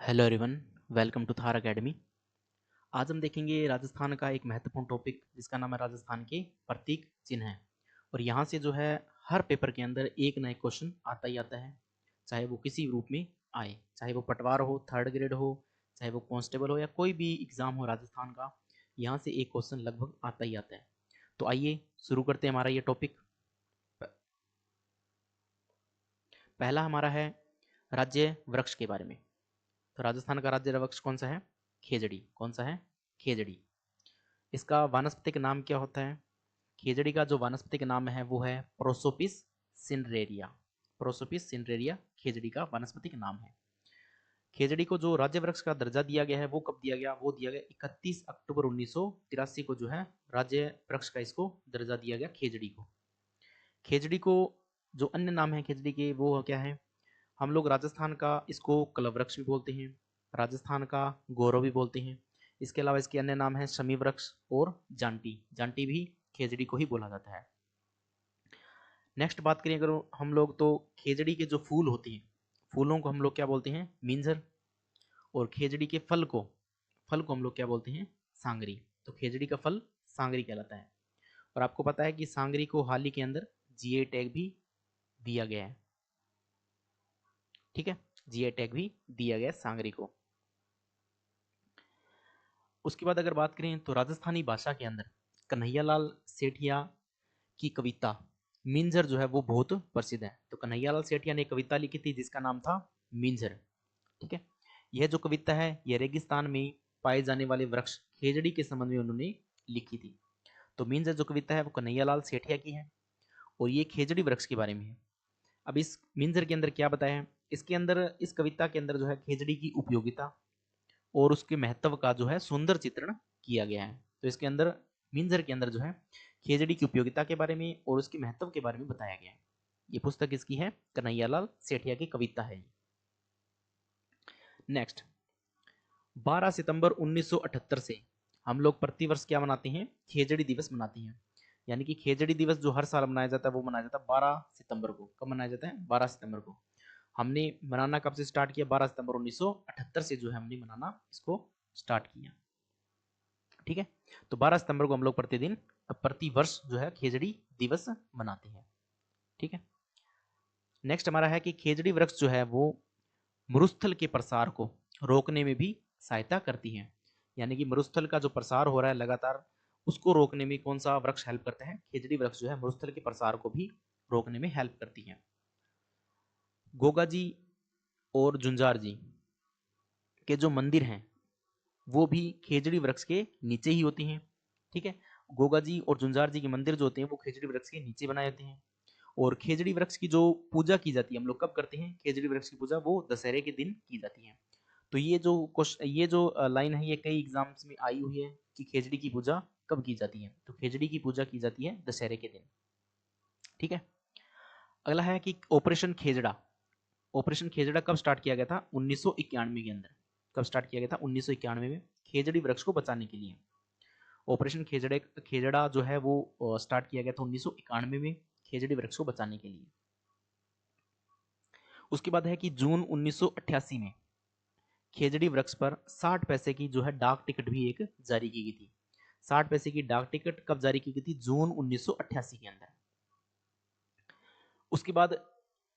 Hello everyone, welcome to Thar Academy. आज हम देखेंगे राजस्थान का एक महत्वपूर्ण टॉपिक जिसका नाम है राजस्थान के प्रतीक चिन्ह है। और यहाँ से जो है हर पेपर के अंदर एक नया क्वेश्चन आता ही आता है, चाहे वो किसी रूप में आए, चाहे वो पटवार हो, थर्ड ग्रेड हो, चाहे वो कांस्टेबल हो या कोई भी एग्जाम हो राजस्थान का, यहाँ से एक क्वेश्चन लगभग आता ही आता है। तो आइए शुरू करते हैं हमारा ये टॉपिक। पहला हमारा है राज्य वृक्ष के बारे में। तो राजस्थान का राज्य वृक्ष कौन सा है? खेजड़ी। कौन सा है? खेजड़ी। इसका वानस्पतिक नाम क्या होता है? खेजड़ी का जो वानस्पतिक नाम है वो है प्रोसोपिस सिनरेरिया। प्रोसोपिस सिनरेरिया खेजड़ी का वानस्पतिक नाम है। खेजड़ी को जो राज्य वृक्ष का दर्जा दिया गया है वो कब दिया गया? वो दिया गया 31 अक्टूबर 1983 को जो है राज्य वृक्ष का इसको दर्जा दिया गया खेजड़ी को। खेजड़ी को जो अन्य नाम है खेजड़ी के वो क्या है? हम लोग राजस्थान का इसको कलवृक्ष भी बोलते हैं, राजस्थान का गौरव भी बोलते हैं। इसके अलावा इसके अन्य नाम है शमी वृक्ष और जांटी। जांटी भी खेजड़ी को ही बोला जाता है। नेक्स्ट बात करें अगर हम लोग, तो खेजड़ी के जो फूल होते हैं, फूलों को हम लोग क्या बोलते हैं? मिंजर। और खेजड़ी के फल को हम लोग क्या बोलते हैं? सांगरी। तो खेजड़ी का फल सांगरी कहलाता है। और आपको पता है कि सांगरी को हाल ही के अंदर जीआई टैग भी दिया गया है। ठीक है, जीआई टैग भी दिया गया है सांगरी को। उसके बाद अगर बात करें तो राजस्थानी भाषा के अंदर कन्हैयालाल सेठिया की कविता मिंजर जो है वो बहुत प्रसिद्ध है। तो कन्हैयालाल सेठिया ने कविता लिखी थी जिसका नाम था मिंजर। ठीक है, यह जो कविता है यह रेगिस्तान में पाए जाने वाले वृक्ष खेजड़ी के संबंध में उन्होंने लिखी थी। तो मिंजर जो कविता है वो कन्हैयालाल सेठिया की है और ये खेजड़ी वृक्ष के बारे में है। अब इस मिंजर के अंदर क्या बताया है? इसके अंदर, इस कविता के अंदर जो है खेजड़ी की उपयोगिता और उसके महत्व का जो है सुंदर चित्रण किया गया है। तो इसके अंदर, मिंजर के अंदर जो है खेजड़ी की उपयोगिता के बारे में और उसके महत्व के बारे में बताया गया है। ये पुस्तक इसकी है, कन्हैयालाल सेठिया की कविता है। नेक्स्ट, 12 सितंबर 1978 से हम लोग प्रतिवर्ष क्या मनाते हैं? खेजड़ी दिवस मनाते हैं। यानी कि खेजड़ी दिवस जो हर साल मनाया जाता है वो मनाया जाता है 12 सितंबर को। कब मनाया जाता है? 12 सितंबर को। हमने मनाना कब से स्टार्ट किया? 12 सितंबर 1978 से जो है हमने मनाना इसको स्टार्ट किया। ठीक है, तो 12 सितंबर को हम लोग प्रतिदिन, प्रति वर्ष जो है खेजड़ी दिवस मनाते हैं। ठीक है, नेक्स्ट हमारा है कि खेजड़ी वृक्ष जो है वो मरुस्थल के प्रसार को रोकने में भी सहायता करती है। यानी कि मरुस्थल का जो प्रसार हो रहा है लगातार, उसको रोकने में कौन सा वृक्ष हेल्प करता है? खेजड़ी वृक्ष जो है मरुस्थल के प्रसार को भी रोकने में हेल्प करती है। गोगा जी और जुंजार जी के जो मंदिर हैं वो भी खेजड़ी वृक्ष के नीचे ही होती हैं। ठीक है, गोगा जी और जुंजार जी के मंदिर जो होते हैं वो खेजड़ी वृक्ष के नीचे बनाए जाते हैं। और खेजड़ी वृक्ष की जो पूजा की जाती है, हम लोग कब करते हैं खेजड़ी वृक्ष की पूजा? वो दशहरे के दिन की जाती है। तो ये जो लाइन है ये कई एग्जाम्स में आई हुई है कि खेजड़ी की पूजा कब की जाती है? तो खेजड़ी की पूजा की जाती है दशहरे के दिन। ठीक है, अगला है कि ऑपरेशन खेजड़ा। ऑपरेशन खेजड़ा कब स्टार्ट किया गया था? 1991 के अंदर। कब स्टार्ट किया गया था? 1991 में, खेजड़ी वृक्ष को बचाने के लिए। ऑपरेशन खेजड़ा जो है वो स्टार्ट किया गया था 1991 में खेजड़ी वृक्ष को बचाने के लिए। उसके बाद है कि जून 1988 में खेजड़ी वृक्ष पर 60 पैसे की जो है डाक टिकट भी एक जारी की गई थी। 60 पैसे की डाक टिकट कब जारी की गई थी? जून 1988 के अंदर। उसके बाद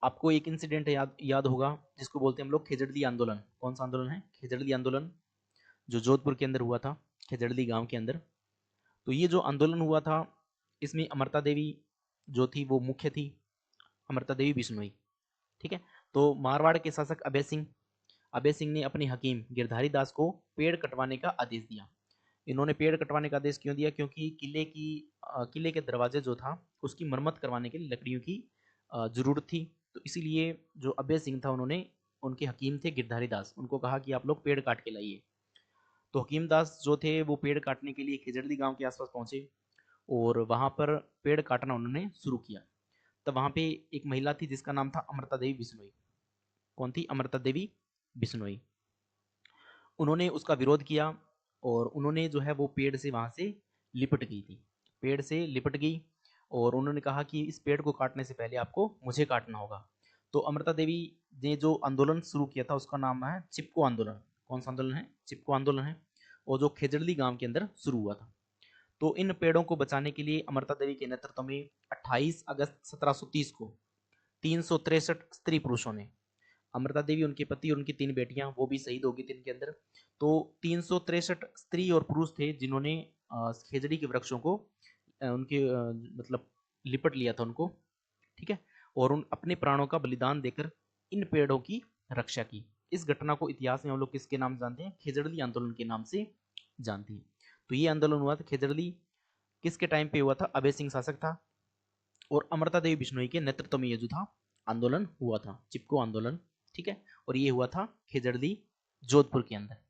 आपको एक इंसिडेंट याद होगा जिसको बोलते हैं हम लोग खेजड़ली आंदोलन। कौन सा आंदोलन है? खेजड़ली आंदोलन, जो जोधपुर के अंदर हुआ था, खेजड़ली गांव के अंदर। तो ये जो आंदोलन हुआ था इसमें अमृता देवी जो थी वो मुख्य थी, अमृता देवी बिश्नोई। ठीक है, तो मारवाड़ के शासक अभय सिंह ने अपने हकीम गिरधारी दास को पेड़ कटवाने का आदेश दिया। इन्होंने पेड़ कटवाने का आदेश क्यों दिया? क्योंकि किले के दरवाजे जो था उसकी मरम्मत करवाने के लिए लकड़ियों की जरूरत थी। तो इसीलिए जो अभय सिंह था उन्होंने, उनके हकीम थे गिरधारी दास, उनको कहा कि आप लोग पेड़ काट के लाइए। तो हकीम दास जो थे वो पेड़ काटने के लिए खेजड़ली गांव के आसपास पहुंचे और वहां पर पेड़ काटना उन्होंने शुरू किया। तब वहां पे एक महिला थी जिसका नाम था अमृता देवी बिश्नोई। कौन थी? अमृता देवी बिश्नोई। उन्होंने उसका विरोध किया और उन्होंने जो है वो पेड़ से वहां से लिपट गई थी, पेड़ से लिपट गई। और उन्होंने कहा कि इस पेड़ को काटने से पहले आपको मुझे काटना होगा। तो अमृता देवी ने जो आंदोलन शुरू किया था उसका नाम है चिपको आंदोलन। कौन सा आंदोलन है? चिपको आंदोलन है, और जो खेजड़ली गांव के अंदर शुरू हुआ था। तो इन पेड़ों को बचाने के लिए अमृता देवी के नेतृत्व में 28 अगस्त 1730 को 363 स्त्री पुरुषों ने, अमृता देवी, उनके पति और उनकी 3 बेटियां वो भी शहीद हो गई थी इनके अंदर, तो 363 स्त्री और पुरुष थे जिन्होंने खेजड़ी के वृक्षों को उनके मतलब लिपट लिया था उनको, ठीक है, और उन अपने प्राणों का बलिदान देकर इन पेड़ों की रक्षा की। इस घटना को इतिहास में हम लोग किसके नाम जानते हैं? खेजड़ली आंदोलन के नाम से जानते हैं। तो ये आंदोलन हुआ था खेजड़ली, किसके टाइम पे हुआ था? अभय सिंह शासक था, और अमृता देवी बिश्नोई के नेतृत्व में ये जो था आंदोलन हुआ था, चिपको आंदोलन, ठीक है, और ये हुआ था खेजड़ली जोधपुर के अंदर।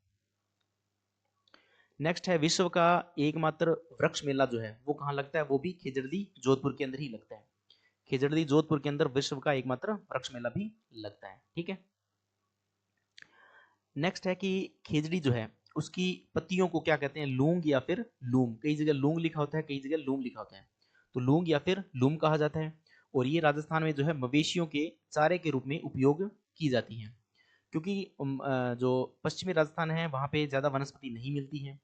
नेक्स्ट है विश्व का एकमात्र वृक्ष मेला जो है वो कहाँ लगता है? वो भी खेजड़ली जोधपुर के अंदर ही लगता है। खेजड़ली जोधपुर के अंदर विश्व का एकमात्र वृक्ष मेला भी लगता है, ठीक है। नेक्स्ट है कि खेजड़ी जो है उसकी पत्तियों को क्या कहते हैं? लूंग या फिर लूम। कई जगह लूंग लिखा होता है, कई जगह लूम लिखा होता है, तो लूंग या फिर लूम कहा जाता है। और ये राजस्थान में जो है मवेशियों के चारे के रूप में उपयोग की जाती हैं, क्योंकि जो पश्चिमी राजस्थान है वहाँ पे ज़्यादा वनस्पति नहीं मिलती है,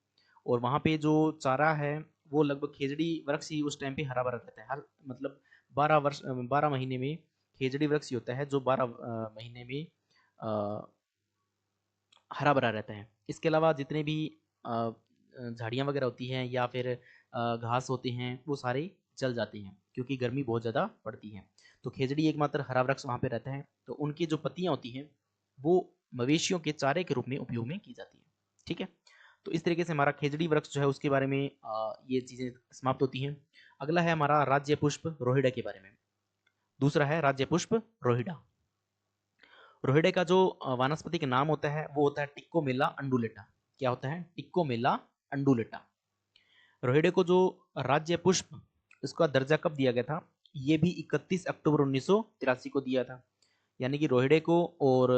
और वहाँ पे जो चारा है वो लगभग खेजड़ी वृक्ष ही उस टाइम पे हरा भरा रहता है। हर मतलब 12 महीने में खेजड़ी वृक्ष ही होता है जो 12 महीने में हरा भरा रहता है। इसके अलावा जितने भी झाड़ियाँ वगैरह होती हैं या फिर घास होते हैं वो सारे जल जाते हैं क्योंकि गर्मी बहुत ज़्यादा पड़ती है। तो खेजड़ी एकमात्र हरा वृक्ष वहाँ पे रहता है, तो उनकी जो पत्तियाँ होती हैं वो मवेशियों के चारे के रूप में उपयोग में की जाती है, ठीक है। तो इस तरीके से हमारा खेजड़ी वृक्ष जो है उसके बारे में ये चीज़ें समाप्त होती हैं। अगला है हमारा राज्य पुष्प रोहिड़ा के बारे में। दूसरा है राज्य पुष्प रोहिड़ा। रोहिड़े का जो वानस्पतिक नाम होता है वो होता है टिक्कोमेला अंडुलेटा। क्या होता है? टिक्कोमेला अंडुलेटा। रोहिड़े को जो राज्य पुष्प इसका दर्जा कब दिया गया था? ये भी 31 अक्टूबर 1983 को दिया था। यानी कि रोहिड़े को और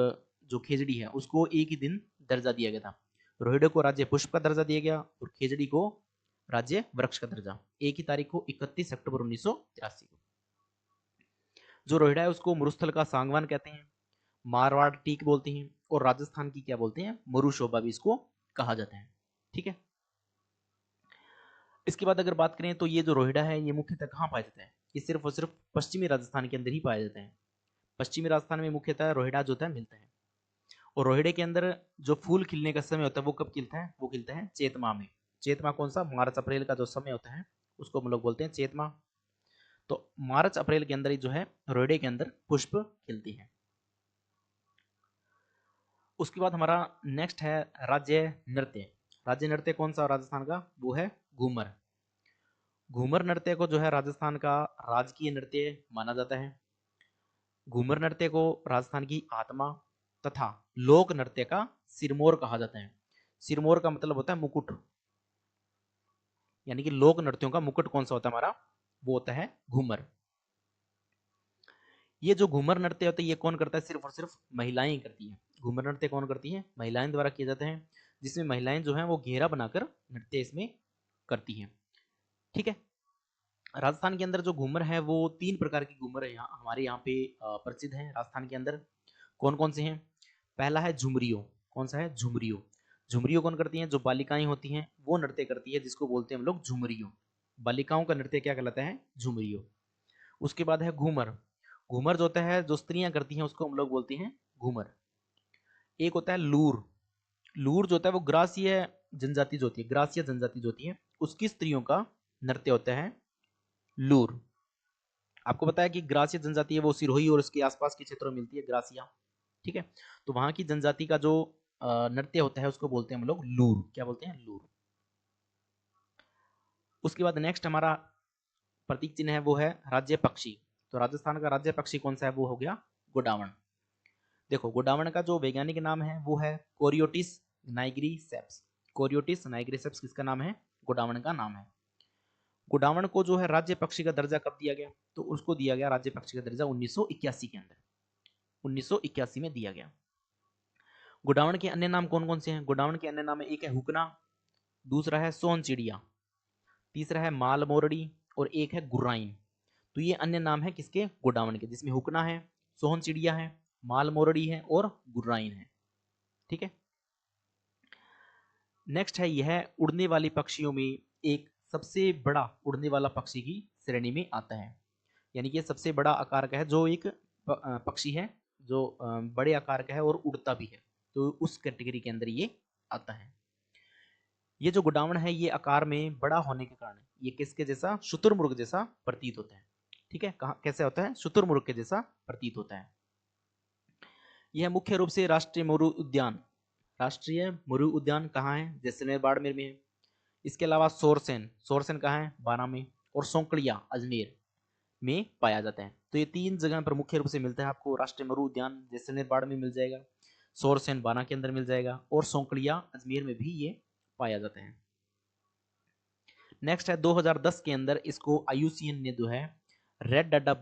जो खेजड़ी है उसको एक ही दिन दर्जा दिया गया था। रोहिड़े को राज्य पुष्प का दर्जा दिया गया और खेजड़ी को राज्य वृक्ष का दर्जा एक ही तारीख को 31 अक्टूबर 1983 को। जो रोहिड़ा है उसको मरुस्थल का सांगवान कहते हैं, मारवाड़ टीक बोलते हैं, और राजस्थान की क्या बोलते हैं? मरुशोभा भी इसको कहा जाता है, ठीक है। इसके बाद अगर बात करें तो ये जो रोहिड़ा है ये मुख्यतः कहाँ पाया जाता है? ये सिर्फ और सिर्फ पश्चिमी राजस्थान के अंदर ही पाया जाता है। पश्चिमी राजस्थान में मुख्यतः रोहिड़ा जो होता है मिलता है, और रोहिड़े के अंदर जो फूल खिलने का समय होता है वो कब खिलता है? वो खिलता है चैत माह में। चैत माह कौन सा? मार्च अप्रैल का जो समय होता है उसको हम लोग बोलते हैं चैत माह। तो मार्च अप्रैल के अंदर ही जो है रोहिड़े के अंदर पुष्प खिलती है। उसके बाद हमारा नेक्स्ट है राज्य नृत्य। राज्य नृत्य कौन सा राजस्थान का? वो है घूमर। घूमर नृत्य को जो है राजस्थान का राजकीय नृत्य माना जाता है। घूमर नृत्य को राजस्थान की आत्मा तथा लोक नृत्य का सिरमौर कहा जाता है। सिरमौर का मतलब होता है मुकुट, यानी कि लोक नृत्यों का मुकुट कौन सा होता है हमारा? वो होता है घूमर। ये जो घूमर नृत्य होता है ये कौन करता है? सिर्फ और सिर्फ महिलाएं करती हैं। घूमर नृत्य कौन करती हैं? महिलाएं द्वारा किए जाते हैं, जिसमें महिलाएं जो हैं वो घेरा बनाकर नृत्य इसमें करती हैं, ठीक है। राजस्थान के अंदर जो घूमर है वो 3 प्रकार की घूमर है यहाँ हमारे यहाँ पे प्रसिद्ध है राजस्थान के अंदर। कौन कौन से हैं? पहला है झुमरियो। कौन सा है? झुमरियो। झुमरियो कौन करती हैं? जो बालिकाएं होती हैं वो नृत्य करती है, जिसको बोलते हैं हम लोग झुमरियो। बालिकाओं का नृत्य क्या कहलाता है? झुमरियो। उसके बाद है घूमर। घूमर जो होता है जो स्त्रियां करती हैं उसको हम लोग बोलते हैं घूमर। एक होता है लूर। लूर जो होता है वो ग्रासीय जनजाति जो होती है, ग्रासीय जनजाति जो होती है उसकी स्त्रियों का नृत्य होता है लूर। आपको पता है कि ग्रासीय जनजाति है वो सिरोही और उसके आसपास के क्षेत्रों में मिलती है, ग्रासिया, ठीक है। तो वहां की जनजाति का जो नृत्य होता है उसको बोलते हैं हम लोग लूर। क्या बोलते हैं? लूर। उसके बाद नेक्स्ट हमारा प्रतीक चिन्ह है वो है राज्य पक्षी। तो राजस्थान का राज्य पक्षी कौन सा है? वो हो गया गोडावण। देखो गोडावण का जो वैज्ञानिक नाम है वो है कोरियोटिस नाइग्रीसेप्स। कोरियोटिस नाइग्रीसेप्स किसका नाम है? गोडावण का नाम है। गोडावण को जो है राज्य पक्षी का दर्जा कब दिया गया? तो उसको दिया गया राज्य पक्षी का दर्जा 1981 के अंदर, 1981 में दिया गया। गोडावण के अन्य नाम कौन कौन से हैं? गोडावण के अन्य नाम है, एक है हुकना, दूसरा है सोन चिड़िया, तीसरा है माल मोरडी, और एक है गुर्राइन। तो ये अन्य नाम है किसके? गोडावण के, जिसमें हुकना है, सोहन चिड़िया है, माल मोरड़ी है और गुर्राइन है। ठीक है। नेक्स्ट है, यह उड़ने वाली पक्षियों में एक सबसे बड़ा उड़ने वाला पक्षी की श्रेणी में आता है, यानी कि सबसे बड़ा आकार का है, जो एक पक्षी है जो बड़े आकार का है और उड़ता भी है, तो उस कैटेगरी के अंदर ये आता है। ये जो गुडावण है ये आकार में बड़ा होने के कारण ये किसके जैसा, शुतुरमुर्ग जैसा प्रतीत होता है। ठीक है, कहाँ कैसे होता है, शुतुरमुर्ग के जैसा प्रतीत होता है। यह मुख्य रूप से राष्ट्रीय मुरु उद्यान कहाँ है, जैसलमेर बाड़मेर में है। इसके अलावा सोरसेन, सोरसेन कहाँ है, बारां में, और सोंकड़िया अजमेर में पाया जाता है। तो ये तीन जगह पर मुख्य रूप से मिलता है आपको। राष्ट्रीय मरु उद्यान जैसलमेर बाड़ में मिल जाएगा, सोरसेन बारां के अंदर मिल जाएगा, और सोंकड़िया अजमेर में भी ये पाया जाता है। नेक्स्ट है 2010 के अंदर इसको IUCN ने जो है रेड डाटा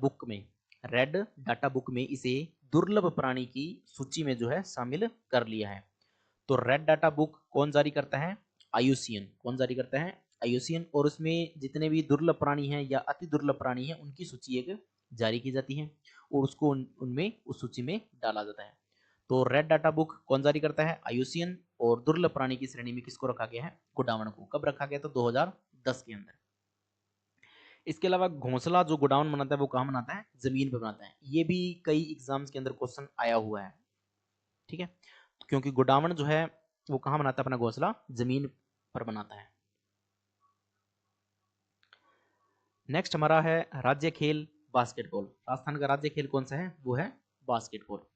बुक में इसे दुर्लभ प्राणी की सूची में जो है शामिल कर लिया है। तो रेड डाटा बुक कौन जारी करता है, IUCN। कौन जारी करता है, IUCN। और उसमें जितने भी दुर्लभ प्राणी हैं या अति दुर्लभ प्राणी हैं उनकी सूची एक जारी की जाती है और उसको उनमें उस सूची में डाला जाता है। तो रेड डाटा बुक कौन जारी करता है, IUCN। और दुर्लभ प्राणी की श्रेणी में किसको रखा गया है, गुडावण को। कब रखा गया, तो 2010 के अंदर। इसके अलावा घोंसला जो गोडाउन बनाता है वो कहाँ बनाता है, जमीन पे बनाता है। ये भी कई एग्जाम्स के अंदर क्वेश्चन आया हुआ है। ठीक है, क्योंकि गोडावण जो है वो कहाँ बनाता है अपना घोंसला, जमीन पर बनाता है। नेक्स्ट हमारा है राज्य खेल बास्केटबॉल। राजस्थान का राज्य खेल कौन सा है, वो है बास्केटबॉल।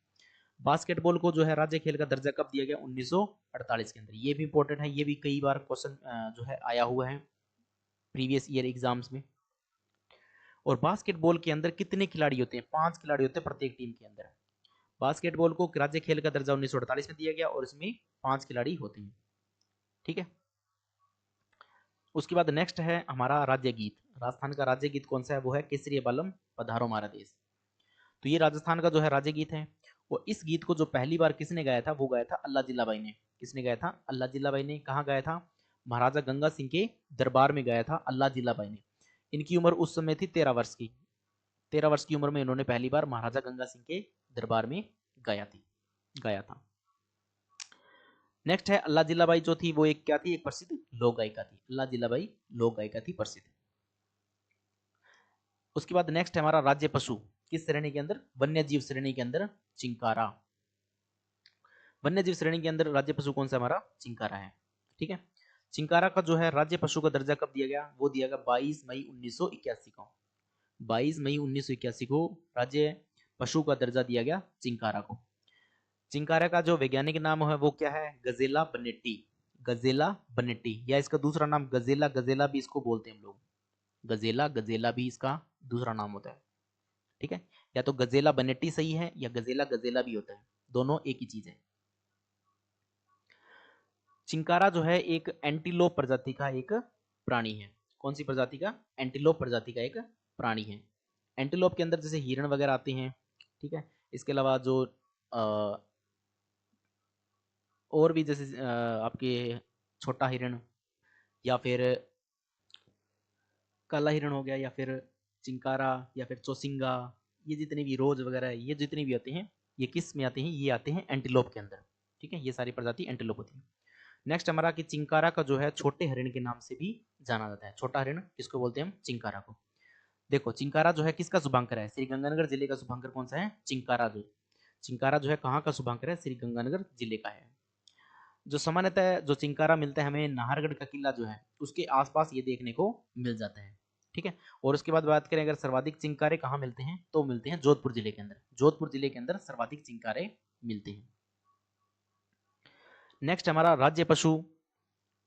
बास्केटबॉल को जो है राज्य खेल का दर्जा कब दिया गया, 1948 के अंदर। ये भी इंपॉर्टेंट है, ये भी कई बार क्वेश्चन जो है आया हुआ है प्रीवियस ईयर एग्जाम्स में। और बास्केटबॉल के अंदर कितने खिलाड़ी होते हैं, 5 खिलाड़ी होते हैं प्रत्येक टीम के अंदर। बास्केटबॉल को राज्य खेल का दर्जा 1948 में दिया गया और इसमें 5 खिलाड़ी होते हैं। ठीक है। उसके बाद नेक्स्ट है हमारा राज्य गीत। राजस्थान का राज्य गीत कौन सा है, वो है केसरिया बालम पधारो हमारा देश। तो ये राजस्थान का जो है राज्य गीत है। और इस गीत को जो पहली बार किसने गाया था, वो गाया था अल्लाह जिल्लाबाई ने। किसने गाया था, अल्लाह जिल्लाबाई ने। कहाँ गाया था, महाराजा गंगा सिंह के दरबार में गाया था अल्लाह जिल्लाबाई ने। इनकी उम्र उस समय थी 13 वर्ष की। 13 वर्ष की उम्र में इन्होंने पहली बार महाराजा गंगा सिंह के दरबार में गाया था। नेक्स्ट है अल्लाह जिल्लाबाई जो थी वो एक क्या थी, एक प्रसिद्ध लोक गायिका थी। अल्लाह जिल्लाबाई लोक गायिका थी प्रसिद्ध। उसके बाद नेक्स्ट है हमारा राज्य पशु। किस श्रेणी के अंदर, वन्य जीव श्रेणी के अंदर चिंकारा। वन्य जीव श्रेणी के अंदर राज्य पशु कौन सा हमारा, चिंकारा है। ठीक है। चिंकारा का जो है राज्य पशु का दर्जा कब दिया गया, वो दिया गया 22 मई 1981 को। 22 मई 1981 को राज्य पशु का दर्जा दिया गया चिंकारा को। चिंकारा का जो वैज्ञानिक नाम है वो क्या है, गजेला बनेटी। गजेला बनेटी, या इसका दूसरा नाम गजेला गजेला भी इसको बोलते हैं हम लोग। गजेला गजेला भी इसका दूसरा नाम होता है। ठीक है, या तो गजेला बनेटी सही है या गजेला गजेला भी होता है, दोनों एक ही चीज है। चिंकारा जो है एक एंटीलोप प्रजाति का एक प्राणी है। कौन सी प्रजाति का, एंटीलोप प्रजाति का एक प्राणी है। एंटीलोप के अंदर जैसे हिरण वगैरह आते हैं। ठीक है, इसके अलावा जो और भी जैसे आपके छोटा हिरण या फिर काला हिरण हो गया या फिर चिंकारा या फिर चौसिंगा, ये जितने भी रोज वगैरह ये जितने भी आते हैं ये किस में आते हैं, ये आते हैं एंटीलोप के अंदर। ठीक है, ये सारी प्रजाति एंटीलोप होती है। नेक्स्ट हमारा कि चिंकारा का जो है छोटे हरिण के नाम से भी जाना जाता है। छोटा हरिण किसको बोलते हैं हम, चिंकारा को। देखो चिंकारा जो है किसका शुभांकर है, श्री गंगानगर जिले का शुभांकर कौन सा है, चिंकारा। जो चिंकारा जो है कहाँ का शुभांकर है, श्री गंगानगर जिले का है। जो सामान्यतः जो चिंकारा मिलता है हमें नाहरगढ़ का किला जो है उसके आसपास ये देखने को मिल जाता है। ठीक है, और उसके बाद बात करें अगर सर्वाधिक चिंकारे कहाँ मिलते हैं, तो मिलते हैं जोधपुर जिले के अंदर। जोधपुर जिले के अंदर सर्वाधिक चिंकारे मिलते हैं। नेक्स्ट हमारा राज्य पशु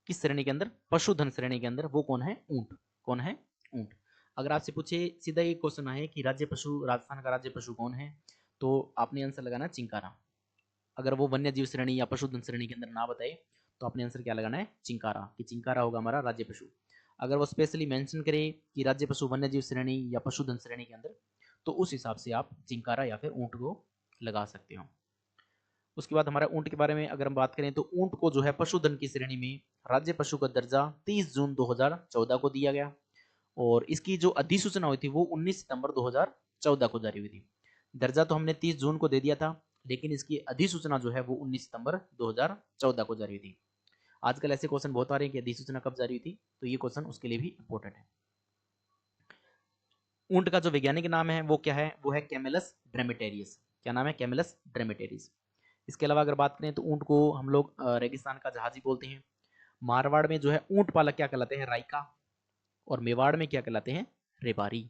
किस श्रेणी के अंदर, पशुधन श्रेणी के अंदर, वो कौन है, ऊंट। कौन है, ऊंट। अगर आपसे पूछे सीधा एक क्वेश्चन आए कि राज्य पशु, राजस्थान का राज्य पशु कौन है, तो आपने आंसर लगाना चिंकारा। अगर वो वन्य जीव श्रेणी या पशुधन श्रेणी के अंदर ना बताए तो आपने आंसर क्या लगाना है, चिंकारा, कि चिंकारा होगा हमारा राज्य पशु। अगर वो स्पेशली मेंशन करे कि राज्य पशु वन्य जीव श्रेणी या पशुधन श्रेणी के अंदर, तो उस हिसाब से आप चिंकारा या फिर ऊंट को लगा सकते हो। उसके बाद हमारे ऊंट के बारे में अगर हम बात करें तो ऊंट को जो है पशुधन की श्रेणी में राज्य पशु का दर्जा 30 जून 2014 को दिया गया और इसकी जो अधिसूचना हुई थी वो 19 सितंबर 2014 को जारी हुई थी। दर्जा तो हमने 30 जून को दे दिया था, लेकिन इसकी अधिसूचना जो है वो 19 सितंबर 2014 को जारी हुई थी। आजकल ऐसे क्वेश्चन बहुत आ रहे हैं कि अधिसूचना कब जारी हुई थी, तो ये क्वेश्चन उसके लिए भी इंपॉर्टेंट है। ऊंट का जो वैज्ञानिक नाम है वो क्या है, वो है कैमेलस ड्रेमेटेरियस। क्या नाम है, कैमेलस ड्रेमेटेरियस। इसके अलावा अगर बात करें तो ऊंट को हम लोग रेगिस्तान का जहाजी बोलते हैं। मारवाड़ में जो है ऊंट पालक क्या कहलाते हैं, राइका, और मेवाड़ में क्या कहलाते हैं, रेबाड़ी।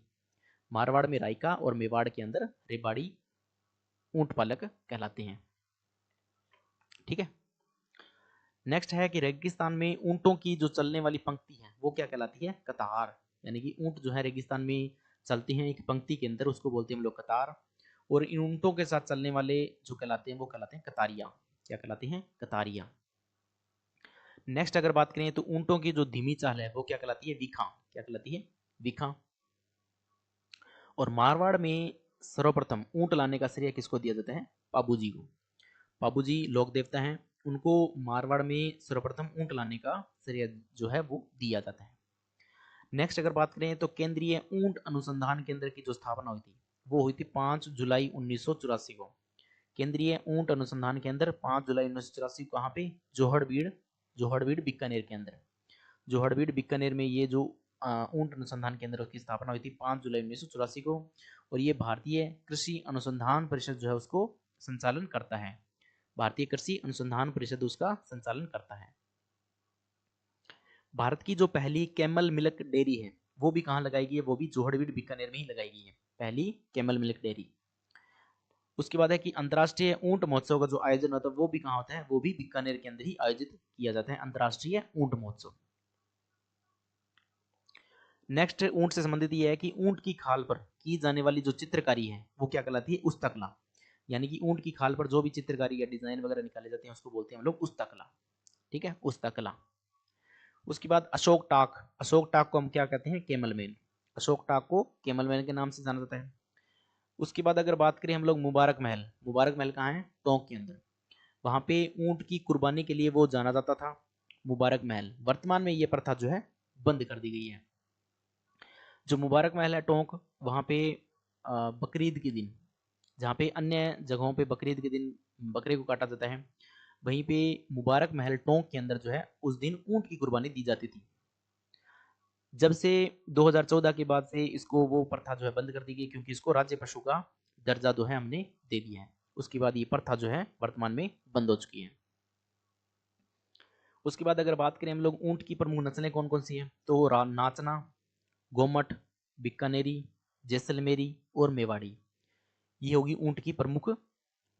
मारवाड़ में राइका और मेवाड़ के अंदर रेबाड़ी ऊंट पालक कहलाते हैं। ठीक है। नेक्स्ट है कि रेगिस्तान में ऊंटों की जो चलने वाली पंक्ति है वो क्या कहलाती है, कतार। यानी कि ऊंट जो है रेगिस्तान में चलते हैं एक पंक्ति के अंदर, उसको बोलते हैं हम लोग कतार। और इन ऊंटों के साथ चलने वाले जो कहलाते हैं वो कहलाते हैं कतारिया। क्या कहलाते हैं, कतारिया। नेक्स्ट अगर बात करें तो ऊंटों की जो धीमी चाल है वो क्या कहलाती है, विखा। क्या कहलाती है, विखा। और मारवाड़ में सर्वप्रथम ऊंट लाने का श्रेय किसको दिया जाता है, पाबूजी को। पाबूजी लोक देवता हैं, उनको मारवाड़ में सर्वप्रथम ऊंट लाने का श्रेय जो है वो दिया जाता है। नेक्स्ट अगर बात करें तो केंद्रीय ऊंट अनुसंधान केंद्र की जो स्थापना हुई थी वो हुई थी 5 जुलाई 1984 को। केंद्रीय ऊंट अनुसंधान केंद्र 5 जुलाई 1984 को कहाँ पे, जोहड़बीड़, जोहड़बीड़ बीकानेर के अंदर। जोहड़बीड़ बीकानेर में ये जो ऊंट अनुसंधान केंद्र की स्थापना हुई थी 5 जुलाई 1984 को। और ये भारतीय कृषि अनुसंधान परिषद जो है उसको संचालन करता है। भारतीय कृषि अनुसंधान परिषद उसका संचालन करता है। भारत की जो पहली कैमल मिल्क डेयरी है वो भी कहाँ लगाई गई है, वो भी जोहड़बीड़ बीकानेर में ही लगाई गई है, पहली कैमल मिल्क डेयरी। उसके बाद है कि अंतर्राष्ट्रीय ऊंट महोत्सव का जो आयोजन होता है वो भी कहाँ होता है, वो भी बीकानेर के अंदर ही आयोजित किया जाता है, अंतर्राष्ट्रीय ऊंट महोत्सव। नेक्स्ट ऊंट से संबंधित ये है कि ऊंट की खाल पर की जाने वाली जो चित्रकारी है वो क्या कहलाती है, उस्तकला। यानी कि ऊंट की खाल पर जो भी चित्रकारी या डिजाइन वगैरह निकाले जाते हैं उसको बोलते हैं हम लोग उस्तकला। ठीक है, उस्तकला। उसके बाद अशोक टाक, अशोक टाक को हम क्या कहते हैं, केमल मैन। अशोक टाक को केमल मैन के नाम से जाना जाता है। उसके बाद अगर बात करें हम लोग मुबारक महल, मुबारक महल कहाँ है, टोंक के अंदर। वहां पे ऊंट की कुर्बानी के लिए वो जाना जाता था, मुबारक महल। वर्तमान में ये प्रथा जो है बंद कर दी गई है। जो मुबारक महल है टोंक, वहां पे बकरीद के दिन, जहाँ पे अन्य जगहों पे बकरीद के दिन बकरे को काटा जाता है, वहीं पे मुबारक महल टोंक के अंदर जो है उस दिन ऊंट की कुर्बानी दी जाती थी। जब से 2014 के बाद से इसको वो प्रथा जो है बंद कर दी गई, क्योंकि इसको राज्य पशु का दर्जा जो है हमने दे दिया है। उसके बाद ये प्रथा जो है वर्तमान में बंद हो चुकी है। उसके बाद अगर बात करें हम लोग ऊंट की प्रमुख नस्लें कौन कौन सी हैं, तो नाचना, गोमट, बीकानेरी, जैसलमेरी और मेवाड़ी, ये होगी ऊंट की प्रमुख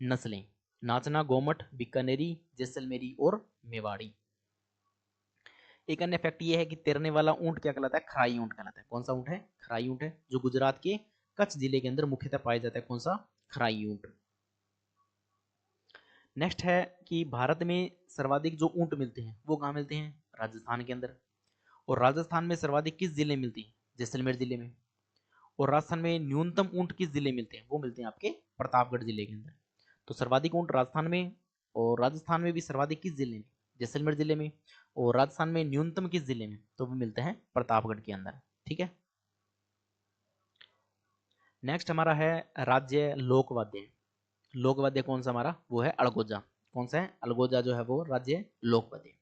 नस्लें। नाचना, गोमट, बीकानेरी, जैसलमेरी और मेवाड़ी। एक अन्य फैक्ट ये है कि तैरने वाला ऊंट क्या कहलाता है, खराई ऊंट कहलाता है। कौन सा ऊंट है, खराई ऊंट है, जो गुजरात के कच्छ जिले के अंदर मुख्यतः पाया जाता है। कौन सा, खराई ऊंट। नेक्स्ट है कि भारत में सर्वाधिक जो ऊंट मिलते हैं वो कहाँ मिलते हैं, राजस्थान के अंदर। और राजस्थान में सर्वाधिक किस जिले में मिलती है, जैसलमेर जिले में। और राजस्थान में न्यूनतम ऊंट किस जिले में मिलते हैं, वो मिलते हैं आपके प्रतापगढ़ जिले के अंदर। तो सर्वाधिक ऊंट राजस्थान में, और राजस्थान में भी सर्वाधिक किस जिले में, जैसलमेर जिले में। और राजस्थान में न्यूनतम किस जिले में, तो वो मिलता है प्रतापगढ़ के अंदर। ठीक है। नेक्स्ट हमारा है राज्य लोकवाद्य। लोकवाद्य कौन सा हमारा, वो है अड़गोजा। कौन सा है, अड़गोजा जो है वो राज्य लोकवाद्य।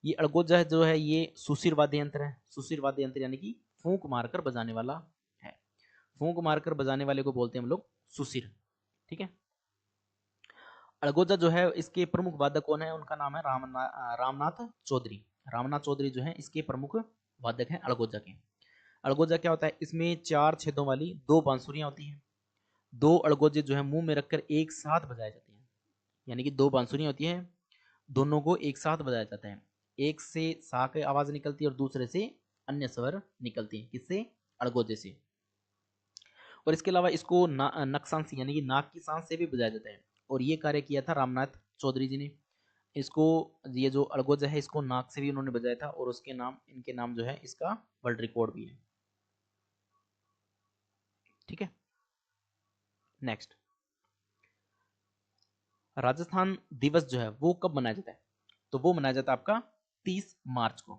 ये अड़गोजा जो है ये सुशिर वाद्य यंत्र है। सुशिर वाद्य यंत्र यानी कि फूंक मारकर बजाने वाला है। फूंक मारकर बजाने वाले को बोलते हैं हम लोग सुशिर। ठीक है। अड़गोजा जो है इसके प्रमुख वादक कौन है, उनका नाम है रामनाथ चौधरी। रामनाथ चौधरी जो है इसके प्रमुख वादक हैं अड़गोजा के। अड़गोजा क्या होता है, इसमें 4 छेदों वाली 2 बांसुरियां होती हैं। 2 अड़गोजे जो है मुंह में रखकर एक साथ बजाए जाते हैं। यानी कि 2 बांसुरियां होती हैं, दोनों को एक साथ बजाया जाता है। एक से सा की आवाज निकलती है और दूसरे से अन्य स्वर निकलती है, किससे, अड़गोजे से। और इसके अलावा इसको नक्सांसी यानी कि नाक की सांस से भी बजाया जाता है। और ये कार्य किया था रामनाथ चौधरी जी ने। इसको, ये जो अड़गोजा है इसको नाक से भी उन्होंने बजाया था, और उसके नाम, इनके नाम जो है इसका वर्ल्ड रिकॉर्ड भी है। ठीक है। नेक्स्ट, राजस्थान दिवस जो है वो कब मनाया जाता है, तो वो मनाया जाता है आपका 30 मार्च को।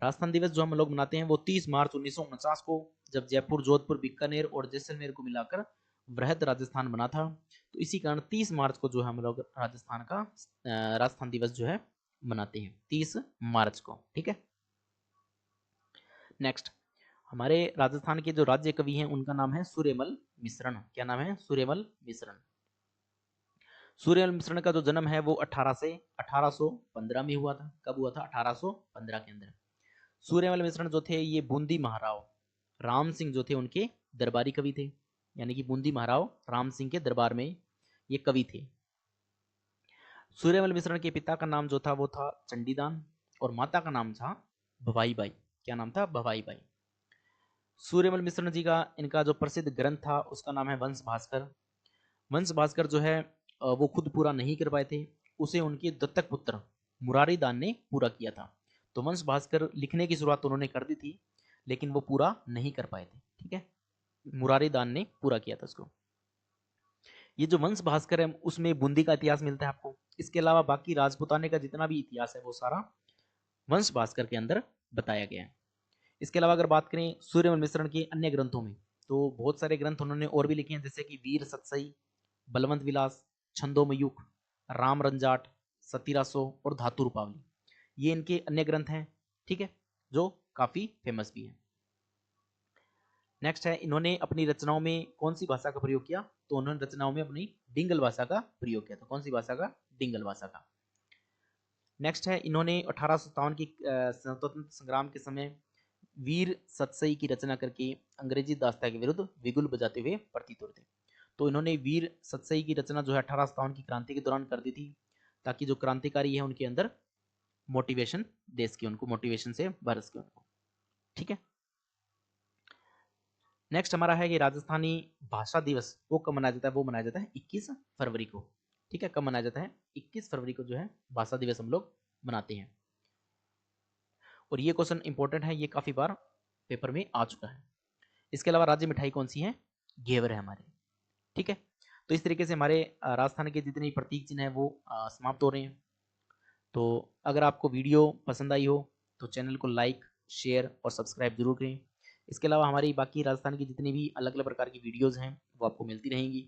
राजस्थान दिवस जो हम लोग मनाते हैं वो 30 मार्च 1949 को, जब जयपुर, जोधपुर, बीकानेर और जैसलमेर को मिलाकर वृहद राजस्थान बना था। तो इसी कारण 30 मार्च को जो है हम लोग राजस्थान दिवस जो है मनाते हैं 30 मार्च को। ठीक है। नेक्स्ट, हमारे राजस्थान के जो राज्य कवि हैं उनका नाम है सूर्यमल मिश्रण। क्या नाम है? सूर्यमल मिश्रण। सूर्यमल मिश्रण का जो जन्म है वो 1815 में हुआ था। कब हुआ था? 1815 के अंदर। सूर्यमल मिश्रण जो थे ये बूंदी महाराव राम सिंह जो थे उनके दरबारी कवि थे। यानी कि बूंदी महाराव राम सिंह के दरबार में ये कवि थे। सूर्यमल मिश्रण के पिता का नाम जो था वो था चंडीदान और माता का नाम था भवाई बाई। क्या नाम था? भवाई बाई। सूर्यमल मिश्रण जी का इनका जो प्रसिद्ध ग्रंथ था उसका नाम है वंश भास्कर। वंश भास्कर जो है वो खुद पूरा नहीं कर पाए थे, उसे उनके दत्तक पुत्र मुरारी दान ने पूरा किया था। तो वंश भास्कर लिखने की शुरुआत उन्होंने कर दी थी लेकिन वो पूरा नहीं कर पाए थे। ठीक है, मुरारी दान ने पूरा किया था उसको। ये जो वंश भास्कर है उसमें बूंदी का इतिहास मिलता है आपको। इसके अलावा बाकी राजपुताने का जितना भी इतिहास है वो सारा वंश भास्कर के अंदर बताया गया है। इसके अलावा अगर बात करें सूर्यमल मिश्रण के अन्य ग्रंथों में तो बहुत सारे ग्रंथ उन्होंने और भी लिखे हैं, जैसे कि वीर सतसई, बलवंत विलास, छंदोमयूख, राम रंजाट, सतीरासो और धातु रूपावली। ये इनके अन्य ग्रंथ हैं। ठीक है, जो काफी फेमस भी हैं। नेक्स्ट है, इन्होंने अपनी रचनाओं में कौन सी भाषा का प्रयोग किया? तो उन्होंने रचनाओं में अपनी डिंगल भाषा का प्रयोग किया था। कौन सी भाषा का? डिंगल भाषा का। नेक्स्ट है, इन्होंने 1857 की स्वतंत्रता संग्राम के समय वीर सतसई की रचना करके अंग्रेजी दास्ता के विरुद्ध बिगुल बजाते हुए प्रतीत होते थे। तो इन्होंने वीर सतसई की रचना जो है 1857 की क्रांति के दौरान कर दी थी, ताकि जो क्रांतिकारी है उनके अंदर मोटिवेशन दे सके, उनको मोटिवेशन से भर सके उनको। ठीक है। नेक्स्ट हमारा है कि राजस्थानी भाषा दिवस वो कब मनाया जाता है? वो मनाया जाता है 21 फरवरी को। ठीक है, कब मनाया जाता है? 21 फरवरी को जो है भाषा दिवस हम लोग मनाते हैं। और ये क्वेश्चन इंपॉर्टेंट है, ये काफी बार पेपर में आ चुका है। इसके अलावा राज्य मिठाई कौन सी है? घेवर है हमारे। ठीक है, तो इस तरीके से हमारे राजस्थान के जितने प्रतीक चिन्ह है वो समाप्त हो रहे हैं। तो अगर आपको वीडियो पसंद आई हो तो चैनल को लाइक, शेयर और सब्सक्राइब जरूर करें। इसके अलावा हमारी बाकी राजस्थान की जितनी भी अलग अलग प्रकार की वीडियोज़ हैं वो आपको मिलती रहेंगी।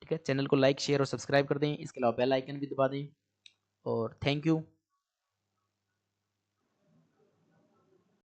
ठीक है, चैनल को लाइक, शेयर और सब्सक्राइब कर दें। इसके अलावा बेल आइकन भी दबा दें। और थैंक यू।